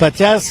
50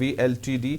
VLTD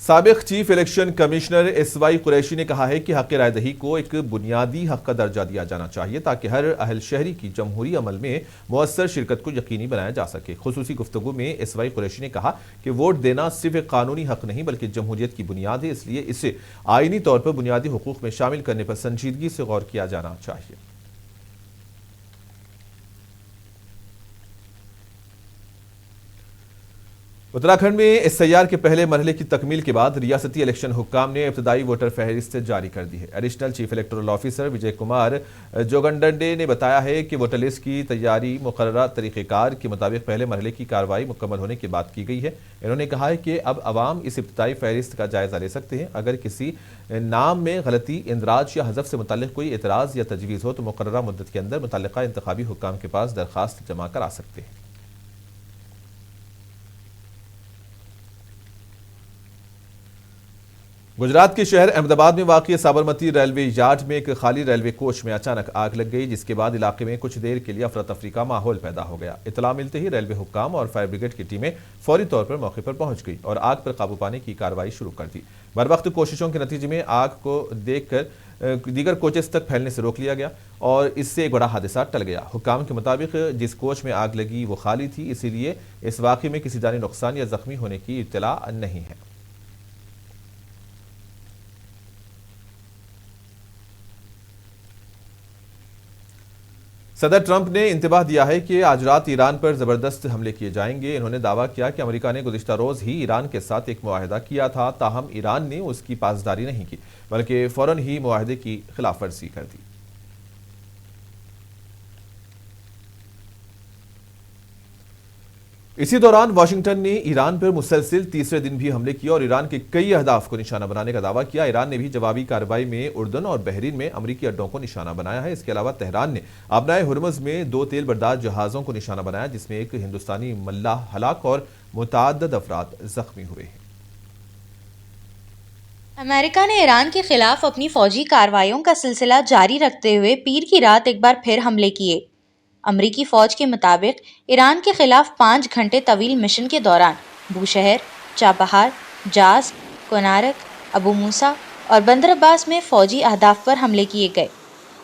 سابق chief election commissioner S Y Qureshi نے کہا ہے کہ حق رائے دہی کو ایک بنیادی حق کا درجہ دیا جانا چاہیے تاکہ ہر اہل شہری کی جمہوری عمل میں مؤثر شرکت کو یقینی بنایا جا سکے۔ خصوصی گفتگو میں ایس وائی قریشی نے کہا کہ ووٹ دینا صرف ایک قانونی حق نہیں بلکہ جمہوریت کی بنیاد ہے، اس لیے اسے آئینی طور پر بنیادی حقوق میں شامل کرنے پر سنجیدگی سے غور کیا جانا چاہیے۔ اتراکھنڈ میں اس سیار کے پہلے مرحلے کی تکمیل کے بعد ریاستی الیکشن حکام نے ابتدائی ووٹر فہرست جاری کر دی ہے۔ ایڈیشنل چیف الیکٹورل آفیسر وجے کمار جوگنڈنڈے نے بتایا ہے کہ ووٹر لسٹ کی تیاری مقررہ طریقہ کار کے مطابق پہلے مرحلے کی کارروائی مکمل ہونے کے بعد کی گئی ہے۔ انہوں نے کہا ہے کہ اب عوام اس ابتدائی فہرست کا جائزہ لے سکتے ہیں۔ اگر کسی نام میں غلطی، اندراج یا حذف سے متعلق کوئی اعتراض یا تجویز ہو تو مقررہ مدت کے اندر متعلقہ انتخابی حکام کے پاس درخواست جمع کرا سکتے ہیں۔ گجرات کے شہر احمد آباد میں واقع سابرمتی ریلوے یارڈ میں ایک خالی ریلوے کوچ میں اچانک آگ لگ گئی، جس کے بعد علاقے میں کچھ دیر کے لیے افراتفری کا ماحول پیدا ہو گیا۔ اطلاع ملتے ہی ریلوے حکام اور فائر بریگیڈ کی ٹیمیں فوری طور پر موقع پر پہنچ گئی اور آگ پر قابو پانے کی کارروائی شروع کر دی۔ بروقت کوششوں کے نتیجے میں آگ کو دیکھ کر دیگر کوچز تک پھیلنے سے روک لیا گیا اور اس سے ایک بڑا حادثہ ٹل گیا۔ حکام کے مطابق جس کوچ میں آگ لگی وہ خالی تھی، اسی لیے اس واقعے میں کسی جانی نقصان یا زخمی ہونے کی اطلاع نہیں ہے۔ صدر ٹرمپ نے انتباہ دیا ہے کہ آج رات ایران پر زبردست حملے کیے جائیں گے۔ انہوں نے دعویٰ کیا کہ امریکہ نے گزشتہ روز ہی ایران کے ساتھ ایک معاہدہ کیا تھا، تاہم ایران نے اس کی پاسداری نہیں کی بلکہ فوراً ہی معاہدے کی خلاف ورزی کر دی۔ اسی دوران واشنگٹن نے ایران پر مسلسل تیسرے دن بھی حملے کیے اور ایران کے کئی اہداف کو نشانہ بنانے کا دعویٰ کیا۔ ایران نے بھی جوابی کارروائی میں اردن اور بحرین میں امریکی اڈوں کو نشانہ بنایا ہے۔ اس کے علاوہ تہران نے آبنائے ہرمز میں 2 تیل بردار جہازوں کو نشانہ بنایا، جس میں ایک ہندوستانی ملاح ہلاک اور متعدد افراد زخمی ہوئے ہیں۔ امریکہ نے ایران کے خلاف اپنی فوجی کارروائیوں کا سلسلہ جاری رکھتے ہوئے پیر کی رات ایک بار پھر حملے کیے۔ امریکی فوج کے مطابق ایران کے خلاف 5 گھنٹے طویل مشن کے دوران بوشہر، چابہار، جاز، کونارک، ابو موسیٰ اور بندر عباس میں فوجی اہداف پر حملے کیے گئے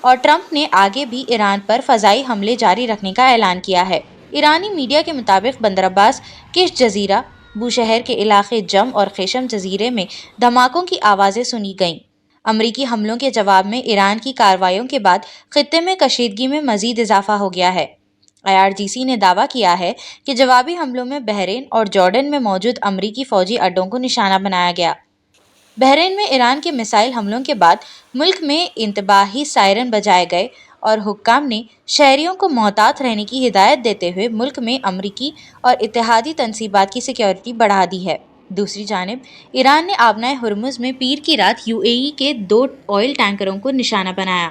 اور ٹرمپ نے آگے بھی ایران پر فضائی حملے جاری رکھنے کا اعلان کیا ہے۔ ایرانی میڈیا کے مطابق بندر عباس، کش جزیرہ، بوشہر کے علاقے جم اور خیشم جزیرے میں دھماکوں کی آوازیں سنی گئیں۔ امریکی حملوں کے جواب میں ایران کی کارروائیوں کے بعد خطے میں کشیدگی میں مزید اضافہ ہو گیا ہے۔ IRGC نے دعویٰ کیا ہے کہ جوابی حملوں میں بحرین اور جارڈن میں موجود امریکی فوجی اڈوں کو نشانہ بنایا گیا۔ بحرین میں ایران کے میزائل حملوں کے بعد ملک میں انتباہی سائرن بجائے گئے اور حکام نے شہریوں کو محتاط رہنے کی ہدایت دیتے ہوئے ملک میں امریکی اور اتحادی تنصیبات کی سیکیورٹی بڑھا دی ہے۔ دوسری جانب ایران نے آبنائے ہرمز میں پیر کی رات UAE کے 2 آئل ٹینکروں کو نشانہ بنایا۔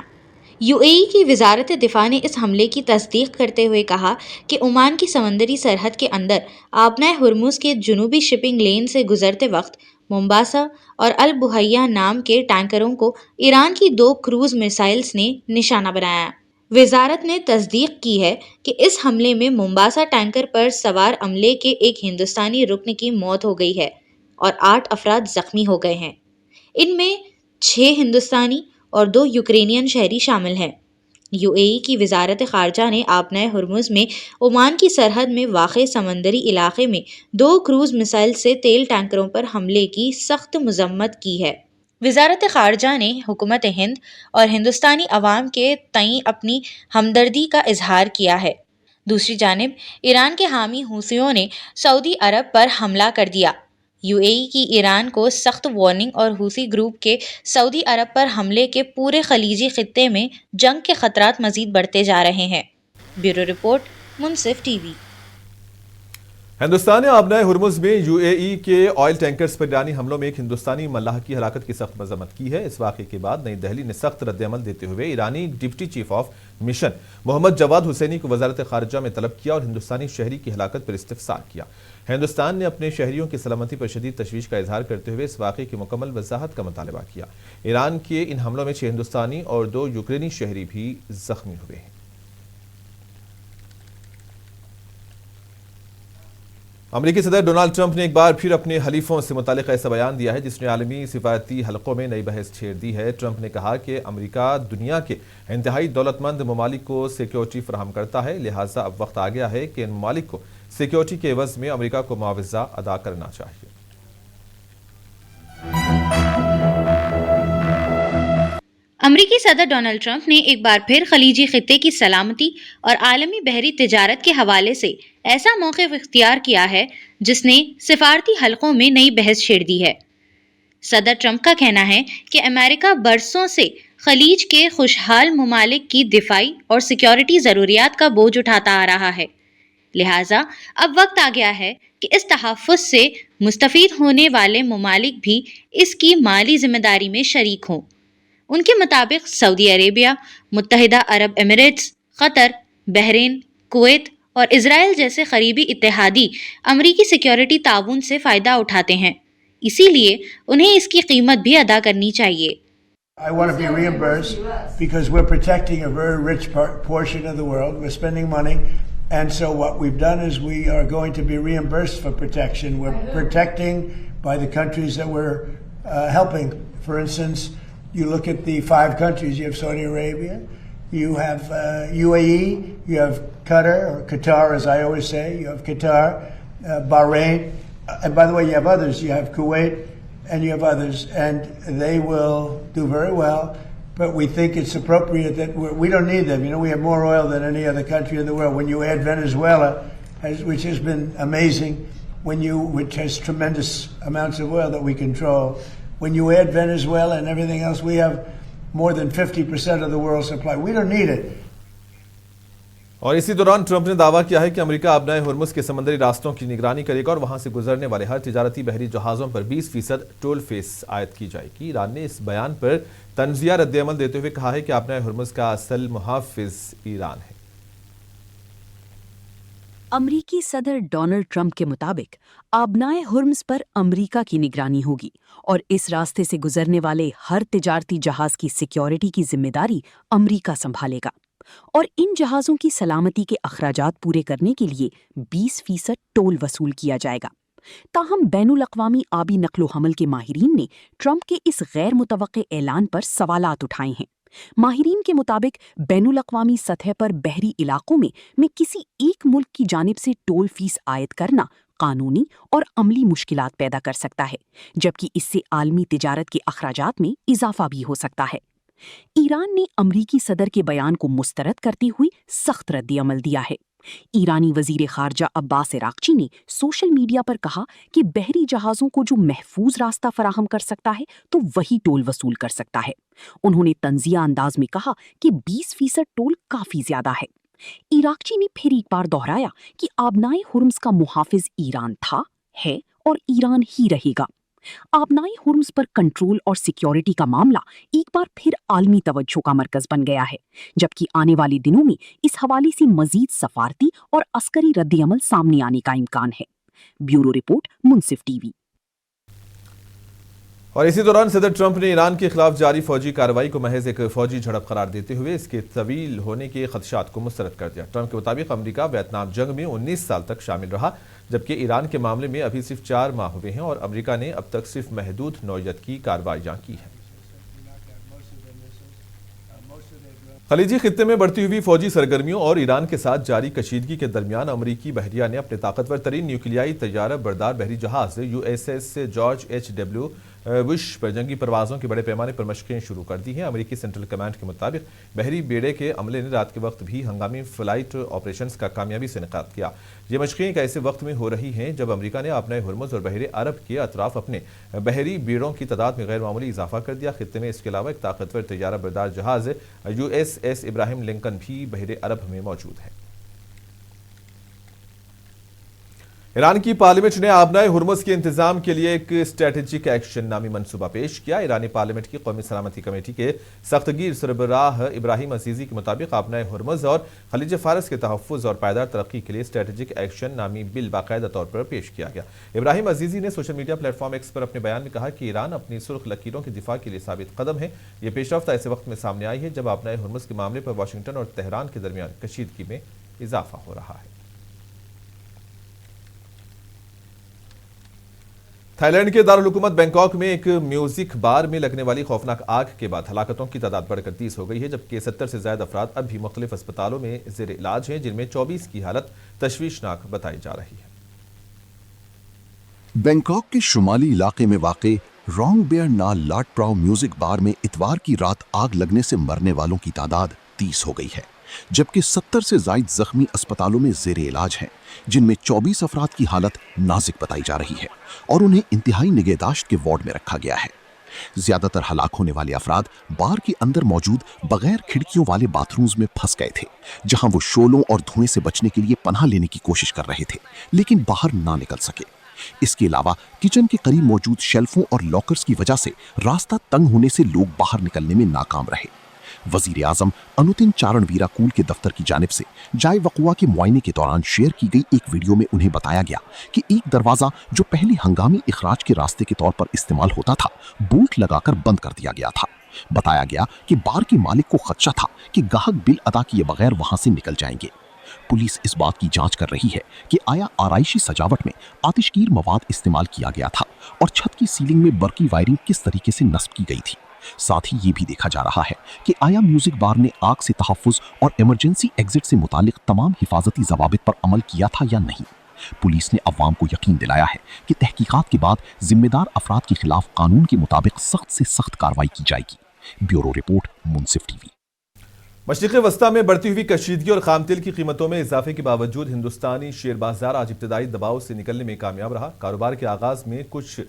UAE کی وزارت دفاع نے اس حملے کی تصدیق کرتے ہوئے کہا کہ عمان کی سمندری سرحد کے اندر آبنائے ہرمز کے جنوبی شپنگ لین سے گزرتے وقت مومباسا اور البحیہ نام کے ٹینکروں کو ایران کی 2 کروز میسائلز نے نشانہ بنایا۔ وزارت نے تصدیق کی ہے کہ اس حملے میں مومباسا ٹینکر پر سوار عملے کے ایک ہندوستانی رکن کی موت ہو گئی ہے اور 8 افراد زخمی ہو گئے ہیں۔ ان میں 6 ہندوستانی اور 2 یوکرینین شہری شامل ہیں۔ UAE کی وزارت خارجہ نے آبنائے ہرمز میں عمان کی سرحد میں واقع سمندری علاقے میں 2 کروز میسائل سے تیل ٹینکروں پر حملے کی سخت مذمت کی ہے۔ وزارت خارجہ نے حکومت ہند اور ہندوستانی عوام کے تئیں اپنی ہمدردی کا اظہار کیا ہے۔ دوسری جانب ایران کے حامی حوثیوں نے سعودی عرب پر حملہ کر دیا۔ UAE کی ایران کو سخت وارننگ اور حوثی گروپ کے سعودی عرب پر حملے کے پورے خلیجی خطے میں جنگ کے خطرات مزید بڑھتے جا رہے ہیں۔ بیورو رپورٹ، منصف ٹی وی۔ ہندوستان نے آبنائے ہرمز میں UAE کے آئل ٹینکرز پر ایرانی حملوں میں ایک ہندوستانی ملاح کی ہلاکت کی سخت مذمت کی ہے۔ اس واقعے کے بعد نئی دہلی نے سخت رد عمل دیتے ہوئے ایرانی ڈپٹی چیف آف مشن محمد جواد حسینی کو وزارت خارجہ میں طلب کیا اور ہندوستانی شہری کی ہلاکت پر استفسار کیا۔ ہندوستان نے اپنے شہریوں کی سلامتی پر شدید تشویش کا اظہار کرتے ہوئے اس واقعے کی مکمل وضاحت کا مطالبہ کیا۔ ایران کے ان حملوں میں 6 ہندوستانی اور 2 یوکرینی شہری بھی زخمی ہوئے ہیں۔ امریکی صدر ڈونالڈ ٹرمپ نے ایک بار پھر اپنے حلیفوں سے متعلق ایسا بیان دیا ہے جس نے عالمی سفارتی حلقوں میں نئی بحث چھیڑ دی ہے۔ ٹرمپ نے کہا کہ امریکہ دنیا کے انتہائی دولت مند ممالک کو سیکیورٹی فراہم کرتا ہے، لہٰذا اب وقت آ گیا ہے کہ ان ممالک کو سیکیورٹی کے عوض میں امریکہ کو معاوضہ ادا کرنا چاہیے۔ امریکی صدر ڈونلڈ ٹرمپ نے ایک بار پھر خلیجی خطے کی سلامتی اور عالمی بحری تجارت کے حوالے سے ایسا موقف اختیار کیا ہے جس نے سفارتی حلقوں میں نئی بحث چھیڑ دی ہے۔ صدر ٹرمپ کا کہنا ہے کہ امریکہ برسوں سے خلیج کے خوشحال ممالک کی دفاعی اور سیکیورٹی ضروریات کا بوجھ اٹھاتا آ رہا ہے، لہٰذا اب وقت آ گیا ہے کہ اس تحفظ سے مستفید ہونے والے ممالک بھی اس کی مالی ذمہ داری میں شریک ہوں۔ ان کے مطابق سعودی عربیہ، متحدہ عرب امریٹس، قطر، بحرین، کویت اور اسرائیل جیسے قریبی اتحادی امریکی سیکیورٹی تعاون سے فائدہ اٹھاتے ہیں، اسی لیے انہیں اس کی قیمت بھی ادا کرنی چاہیے۔ I want to be reimbursed because we're protecting a very rich portion of the world. We're spending money. And so what we've done is we are going to be reimbursed for protection. We're protecting by the countries that we're helping. For instance, you look at the 5 countries. You have Saudi Arabia, you have UAE, you have Qatar, or Qatar as I always say, you have Qatar, Bahrain, and by the way, you have others. You have Kuwait, and you have others, and they will do very well. But we think it's appropriate that we don't need them. You know, we have more oil than any other country in the world. When you add Venezuela, which has been amazing, which has tremendous amounts of oil that we control, when you add Venezuela and everything else, we have more than 50% of the world's supply. We don't need it. اور اسی دوران Trump نے دعویٰ کیا ہے کہ امریکہ ابنائے Hormuz کے سمندری راستوں کی نگرانی کرے گا اور وہاں سے گزرنے والے ہر تجارتی بحری جہازوں پر 20% ٹول فیس عائد کی جائے گی۔ ایران نے اس بیان پر طنزیہ رد عمل دیتے ہوئے کہا ہے کہ ابنائے ہرمز کا اصل محافظ ایران ہے۔ امریکی صدر ڈونلڈ ٹرمپ کے مطابق آبنائے ہرمز پر امریکہ کی نگرانی ہوگی اور اس راستے سے گزرنے والے ہر تجارتی جہاز کی سیکیورٹی کی ذمہ داری امریکہ سنبھالے گا اور ان جہازوں کی سلامتی کے اخراجات پورے کرنے کے لیے 20% ٹول وصول کیا جائے گا۔ تاہم بین الاقوامی آبی نقل و حمل کے ماہرین نے ٹرمپ کے اس غیر متوقع اعلان پر سوالات اٹھائے ہیں۔ ماہرین کے مطابق بین الاقوامی سطح پر بحری علاقوں میں کسی ایک ملک کی جانب سے ٹول فیس عائد کرنا قانونی اور عملی مشکلات پیدا کر سکتا ہے، جبکہ اس سے عالمی تجارت کے اخراجات میں اضافہ بھی ہو سکتا ہے۔ ایران نے امریکی صدر کے بیان کو مسترد کرتے ہوئے سخت رد عمل دیا ہے۔ ایرانی وزیر خارجہ عباس عراقچی نے سوشل میڈیا پر کہا کہ بحری جہازوں کو جو محفوظ راستہ فراہم کر سکتا ہے تو وہی ٹول وصول کر سکتا ہے۔ انہوں نے طنزیہ انداز میں کہا کہ 20% ٹول کافی زیادہ ہے۔ عراقچی نے پھر ایک بار دہرایا کہ آبنائے ہرمز کا محافظ ایران تھا، ہے اور ایران ہی رہے گا۔ آبنائے ہرمز پر کنٹرول اور سیکیورٹی کا معاملہ ایک بار پھر عالمی توجہ کا مرکز بن گیا ہے، جبکہ آنے والے دنوں میں اس حوالے سے مزید سفارتی اور عسکری رد عمل سامنے آنے کا امکان ہے۔ بیورو رپورٹ، منصف ٹی وی۔ اور اسی دوران صدر ٹرمپ نے ایران کے خلاف جاری فوجی کارروائی کو محض ایک فوجی جھڑپ قرار دیتے ہوئے اس کے طویل ہونے کے خدشات کو مسترد کر دیا۔ ٹرمپ کے مطابق امریکہ ویتنام جنگ میں 19 سال تک شامل رہا، جبکہ ایران کے معاملے میں ابھی صرف 4 ماہ ہوئے ہیں اور امریکہ نے اب تک صرف محدود نوعیت کی کارروائیاں کی ہیں۔ خلیجی خطے میں بڑھتی ہوئی فوجی سرگرمیوں اور ایران کے ساتھ جاری کشیدگی کے درمیان امریکی بحریہ نے اپنے طاقتور ترین نیوکلیائی طیارہ بردار بحری جہاز USS جارج H.W. بش پر جنگی پروازوں کے بڑے پیمانے پر مشقیں شروع کر دی ہیں۔ امریکی سینٹرل کمانڈ کے مطابق بحری بیڑے کے عملے نے رات کے وقت بھی ہنگامی فلائٹ آپریشنز کا کامیابی سے انعقاد کیا۔ یہ مشقیں ایک ایسے وقت میں ہو رہی ہیں جب امریکہ نے اپنے ہرمز اور بحر عرب کے اطراف اپنے بحری بیڑوں کی تعداد میں غیر معمولی اضافہ کر دیا۔ خطے میں اس کے علاوہ ایک طاقتور طیارہ بردار جہاز USS ابراہیم لنکن بھی بحر عرب میں موجود ہے۔ ایران کی پارلیمنٹ نے آبنائے ہرمز کے انتظام کے لیے ایک اسٹریٹجک ایکشن نامی منصوبہ پیش کیا۔ ایرانی پارلیمنٹ کی قومی سلامتی کمیٹی کے سخت گیر سربراہ ابراہیم عزیزی کے مطابق آبنائے ہرمز اور خلیج فارس کے تحفظ اور پائیدار ترقی کے لیے اسٹریٹجک ایکشن نامی بل باقاعدہ طور پر پیش کیا گیا۔ ابراہیم عزیزی نے social media platform X پر اپنے بیان میں کہا کہ ایران اپنی سرخ لکیروں کے دفاع کے لیے ثابت قدم ہے۔ یہ پیش رفت ایسے وقت میں سامنے آئی ہے جب آبنائے ہرمز کے معاملے پر واشنگٹن اور تہران کے درمیان کشیدگی میں اضافہ ہو رہا ہے۔ تھائی لینڈ کے دارالحکومت بینکاک میں ایک میوزک بار میں لگنے والی خوفناک آگ کے بعد ہلاکتوں کی تعداد بڑھ کر 30 ہو گئی ہے، جبکہ 70 سے زائد افراد اب بھی مختلف اسپتالوں میں زیر علاج ہیں، جن میں 24 کی حالت تشویشناک بتائی جا رہی ہے۔ بینکاک کے شمالی علاقے میں واقع رونگ بیئر نال لاٹ پراو میوزک بار میں اتوار کی رات آگ لگنے سے مرنے والوں کی تعداد 30 ہو گئی ہے، جبکہ 70 سے زائد زخمی اسپتالوں میں زیر علاج ہیں، جن میں 24 افراد کی حالت نازک بتائی جا رہی ہے اور انہیں انتہائی نگہداشت کے وارڈ میں رکھا گیا ہے۔ زیادہ تر ہلاک ہونے والے افراد بار کے اندر موجود بغیر کھڑکیوں والے باتھ رومز میں پھنس گئے تھے، جہاں وہ شعلوں اور دھوئیں سے بچنے کے لیے پناہ لینے کی کوشش کر رہے تھے لیکن باہر نہ نکل سکے۔ اس کے علاوہ کچن کے قریب موجود شیلفوں اور لاکرز کی وجہ سے راستہ تنگ ہونے سے لوگ باہر نکلنے میں ناکام رہے۔ وزیر اعظم انوتن چارن ویراکول کے دفتر کی جانب سے جائے وقوع کے معائنے کے دوران شیئر کی گئی ایک ویڈیو میں انہیں بتایا گیا کہ ایک دروازہ جو پہلے ہنگامی اخراج کے راستے کے طور پر استعمال ہوتا تھا بولٹ لگا کر بند کر دیا گیا تھا۔ بتایا گیا کہ بار کے مالک کو خدشہ تھا کہ گاہک بل ادا کیے بغیر وہاں سے نکل جائیں گے۔ پولیس اس بات کی جانچ کر رہی ہے کہ آیا آرائشی سجاوٹ میں آتشگیر مواد استعمال کیا گیا تھا اور چھت کی سیلنگ میں برقی وائرنگ کس طریقے سے نصب کی گئی تھی۔ ساتھ ہی یہ بھی دیکھا جا رہا ہے کہ آیا میوزک بار نے آگ سے تحفظ اور ایمرجنسی ایگزٹ سے متعلق تمام حفاظتی ضوابط پر عمل کیا تھا یا نہیں۔ پولیس نے عوام کو یقین دلایا ہے کہ تحقیقات کے بعد ذمہ دار افراد کے خلاف قانون کے مطابق سخت سے سخت کارروائی کی جائے گی۔ بیورو رپورٹ، منصف ٹی وی۔ مشرق وسطی میں بڑھتی ہوئی کشیدگی اور خام تیل کی قیمتوں میں اضافے کے باوجود ہندوستانی شیئر بازار آج ابتدائی دباؤ سے نکلنے میں کامیاب رہا۔ کاروبار کے آغاز میں کچھ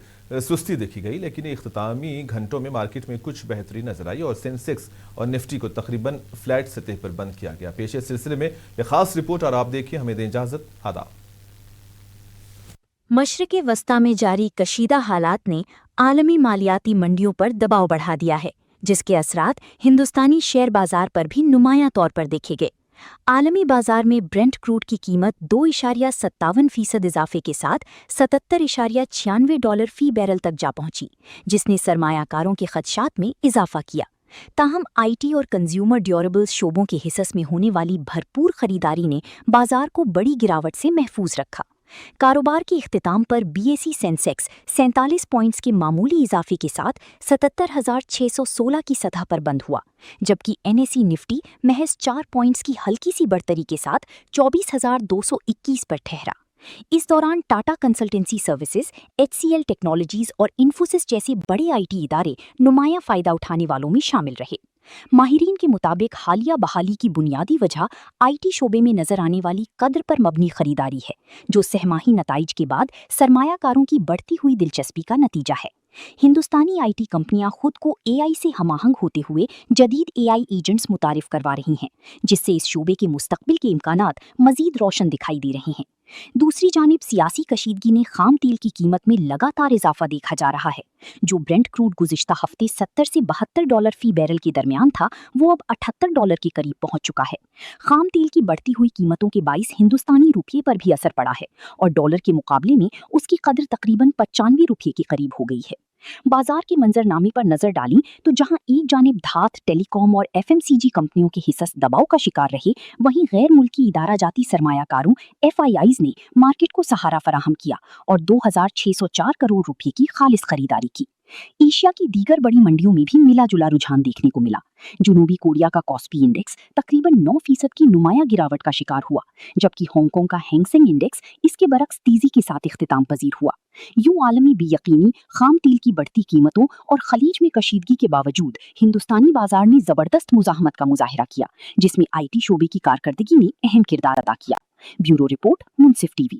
سستی دیکھی گئی، لیکن اختتامی گھنٹوں میں مارکیٹ میں کچھ بہتری نظر آئی اور سینسیکس اور نفٹی کو تقریباً فلیٹ سطح پر بند کیا گیا۔ پیش اس سلسلے میں ایک خاص رپورٹ اور آپ دیکھیں، ہمیں دیں اجازت۔ آداب۔ مشرق وسطی میں جاری کشیدہ حالات نے عالمی مالیاتی منڈیوں پر دباؤ بڑھا دیا ہے، جس کے اثرات ہندوستانی شیئر بازار پر بھی نمایاں طور پر دیکھے گئے۔ عالمی بازار میں برنٹ کروڈ کی قیمت 2.57% اضافے کے ساتھ $77.96 فی بیرل تک جا پہنچی، جس نے سرمایہ کاروں کے خدشات میں اضافہ کیا۔ تاہم آئی ٹی اور کنزیومر ڈیوریبلز شعبوں کے حصص میں ہونے والی بھرپور خریداری نے بازار کو بڑی گراوٹ سے محفوظ رکھا۔ کاروبار کے اختتام پر B S E Sensex 47 points کے معمولی اضافے کے ساتھ 77,616 کی سطح پر بند ہوا، جبکہ این ایس ای نفٹی محض 4 پوائنٹس کی ہلکی سی بڑھتری کے ساتھ 24,221 پر ٹھہرا۔ اس دوران Tata consultancy services, H C L technologies اور انفوسس جیسے بڑے آئی ٹی ادارے نمایاں فائدہ اٹھانے والوں میں شامل رہے۔ ماہرین کے مطابق حالیہ بحالی کی بنیادی وجہ آئی ٹی شعبے میں نظر آنے والی قدر پر مبنی خریداری ہے، جو سہ ماہی نتائج کے بعد سرمایہ کاروں کی بڑھتی ہوئی دلچسپی کا نتیجہ ہے۔ ہندوستانی آئی ٹی کمپنیاں خود کو اے آئی سے ہم آہنگ ہوتے ہوئے جدید اے آئی ایجنٹس متعارف کروا رہی ہیں، جس سے اس شعبے کے مستقبل کے امکانات مزید روشن دکھائی دے رہے ہیں۔ دوسری جانب سیاسی کشیدگی نے خام تیل کی قیمت میں لگاتار اضافہ دیکھا جا رہا ہے۔ جو برنٹ کروڈ گزشتہ ہفتے $70 سے $72 فی بیرل کے درمیان تھا، وہ اب $78 کے قریب پہنچ چکا ہے۔ خام تیل کی بڑھتی ہوئی قیمتوں کے باعث ہندوستانی روپیے پر بھی اثر پڑا ہے اور ڈالر کے مقابلے میں اس کی قدر تقریباً 95 روپے کے قریب ہو گئی ہے۔ بازار کے منظر نامے پر نظر ڈالیں تو جہاں ایک جانب دھات، ٹیلی کام اور ایف ایم سی جی کمپنیوں کے حصص دباؤ کا شکار رہے، وہیں غیر ملکی ادارہ جاتی سرمایہ کاروں ایف آئی آئیز نے مارکیٹ کو سہارا فراہم کیا اور 2,604 کروڑ روپے کی خالص خریداری کی۔ ایشیا کی دیگر بڑی منڈیوں میں بھی ملا جلا رجحان دیکھنے کو ملا۔ جنوبی کوریا کا کاسپی انڈیکس تقریباً 9% کی نمایاں گراوٹ کا شکار ہوا، جبکہ ہانگ کانگ کا ہینگ سینگ انڈیکس اس کے برعکس تیزی کے ساتھ اختتام پذیر ہوا۔ یوں عالمی بے یقینی، خام تیل کی بڑھتی قیمتوں اور خلیج میں کشیدگی کے باوجود ہندوستانی بازار نے زبردست مزاحمت کا مظاہرہ کیا، جس میں آئی ٹی شعبے کی کارکردگی نے اہم کردار ادا کیا۔ بیورو رپورٹ، منصف ٹی وی۔